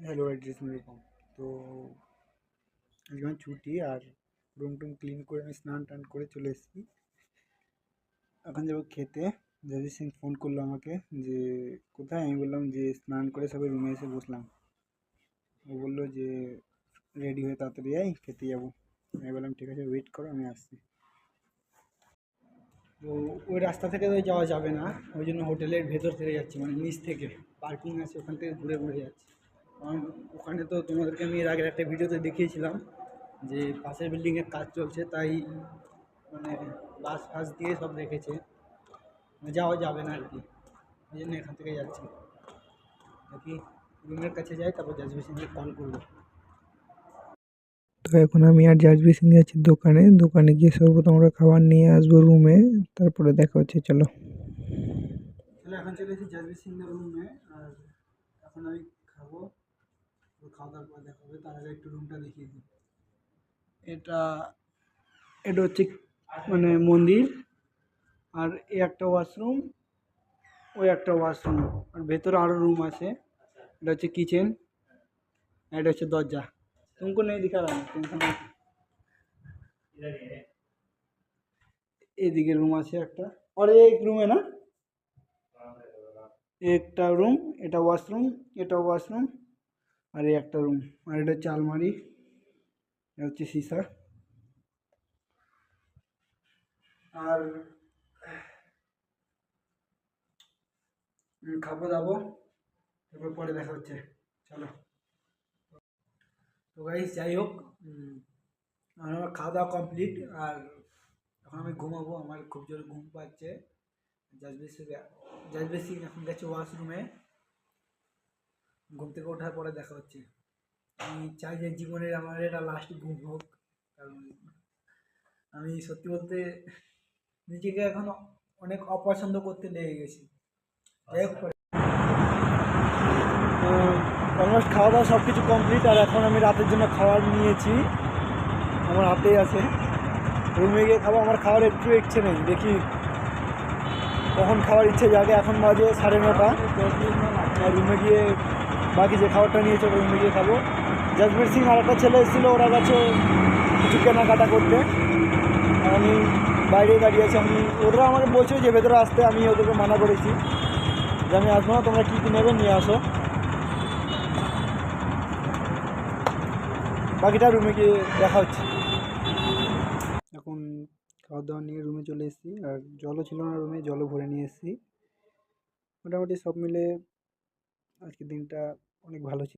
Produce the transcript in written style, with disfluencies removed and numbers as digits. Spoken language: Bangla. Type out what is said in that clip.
হ্যালো অ্যাড্রেস এরকম। তো আজকে আমার ছুটি, আর রুম টুম ক্লিন করে আমি স্নান টান করে চলে এসেছি। এখন যাবো খেতে। জাজির সিং ফোন করলো আমাকে যে কোথায়, আমি বললাম যে স্নান করে সবাই রুমে এসে বসলাম। ও বললো যে রেডি হয়ে তাড়াতাড়ি আয়, খেতে যাবো। আমি বললাম ঠিক আছে, ওয়েট করো, আমি আসছি। তো ওই রাস্তা থেকে তো যাওয়া যাবে না, ওই জন্য হোটেলের ভেতর থেকে যাচ্ছি, মানে নিচ থেকে পার্কিং আছে, ওখান থেকে ঘুরে ঘুরে যাচ্ছি। কারণ ওখানে তো তোমাদেরকে আমি এর আগের একটা ভিডিওতে দেখিয়েছিলাম যে পাশের বিল্ডিংয়ের কাজ চলছে, তাই মানে বাস ফাস দিয়ে সব রেখেছে, মানে যাওয়া যাবে না আর কি। ওই জন্য এখান থেকে যাচ্ছি, নাকি রুমের কাছে যাই, তারপর জাজবের সঙ্গে কল করবো। তো এখন আমি আর জাজবি সিং যাচ্ছি দোকানে। দোকানে গিয়ে সর্বপ্রথম আমরা খাবার নিয়ে আসবো রুমে, তারপরে দেখা হচ্ছে। চলো চলো, এখন চলে এসেছি জাজবি সিংয়ের রুমে। আর এখন আমি খাবো, তো খাওয়া দাওয়ার পর দেখা হবে। তার আগে একটু রুমটা দেখিয়ে দিই। এটা এটা হচ্ছে মানে মন্দির, আর এই একটা ওয়াশরুম, ওই একটা ওয়াশরুম, আর ভেতরে আরও রুম আছে। এটা হচ্ছে কিচেন, আর এটা হচ্ছে দরজা। तुमको नहीं दिखा रहा है, टेंशन मत। এদিকে রুম আছে একটা, আর এই রুমে না, একটা রুম, এটা ওয়াশরুম, এটা ওয়াশরুম, আর এই একটা রুম। আর এটা হচ্ছে আলমারি, এটা হচ্ছে সীসা। আর খাবো দাবো, তারপর পরে দেখা হচ্ছে। চলো। তো গাইস যাই হোক, আমার খাওয়া দাওয়া কমপ্লিট। আর এখন আমি ঘুমাবো, আমার খুব জোরে ঘুম পাচ্ছে। জাজবের সিং এখন গেছে ওয়াশরুমে। ঘুম থেকে ওঠার পরে দেখা হচ্ছে। আমি চাই যে জীবনের আমার এটা লাস্ট ঘুম হোক, কারণ আমি সত্যি বলতে নিজেকে এখন অনেক অপছন্দ করতে লেগে গেছি। যাই হোক, তো অলমোস্ট খাওয়া দাওয়া সব কিছু কমপ্লিট। আর এখন আমি রাতের জন্য খাবার নিয়েছি, আমার হাতেই আছে। রুমে গিয়ে খাবো, আমার খাওয়ার একটু ইচ্ছে নেই, দেখি কখন খাওয়ার ইচ্ছে জাগে। এখন বাজে 9:30। আর রুমে গিয়ে বাকি যে খাবারটা নিয়েছে ওটা রুমে গিয়ে খাবো। জাজমের সিং আর একটা ছেলে এসেছিলো, ওরা গেছে কিছু কেনাকাটা করতে। আর আমি বাইরে দাঁড়িয়ে আছি। ওরা আমাকে বলছে যে ভেতরে আসতে, আমি ওদেরকে মানা করেছি যে আমি আসবো না, তোমরা কী কী নেবে নিয়ে আসো। বাকিটা রুমে গিয়ে দেখা হচ্ছে। এখন খাওয়া দাওয়া নিয়ে রুমে চলে এসেছি, আর জলও ছিল না রুমে, জলও ভরে নিয়ে এসেছি। মোটামুটি সব মিলে আজকের দিনটা অনেক ভালো ছিল।